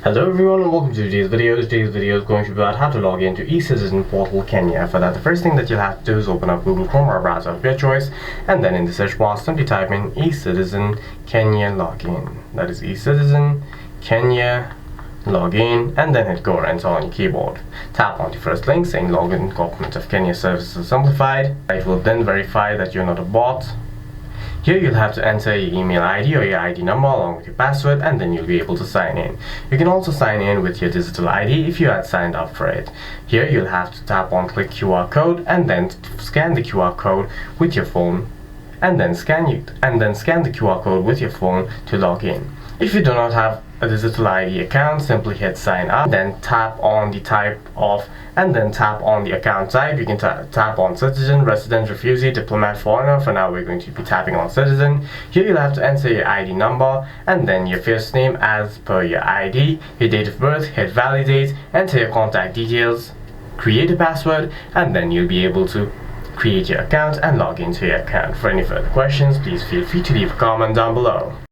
Hello everyone and welcome to today's video. Today's video is going to be about how to log into eCitizen portal Kenya. For that, the first thing that you'll have to do is open up Google Chrome or a browser of your choice, and then in the search bar simply type in eCitizen Kenya login. That is eCitizen Kenya login, and then hit go or enter on your keyboard. Tap on the first link saying login Government of Kenya Services Simplified. It will then verify that you're not a bot. Here you'll have to enter your email ID or your ID number along with your password, and then you'll be able to sign in. You can also sign in with your digital ID if you had signed up for it. Here you'll have to tap on click QR code and then scan the QR code with your phone, and then scan the QR code with your phone to log in. If you do not have a digital ID account, simply hit sign up, then tap on the account type. You can tap on citizen, resident, refugee, diplomat, foreigner. For now we're going to be tapping on citizen. Here you'll have to enter your ID number and then your first name as per your ID, your date of birth, hit validate, enter your contact details, create a password, and then you'll be able to create your account and log into your account. For any further questions, please feel free to leave a comment down below.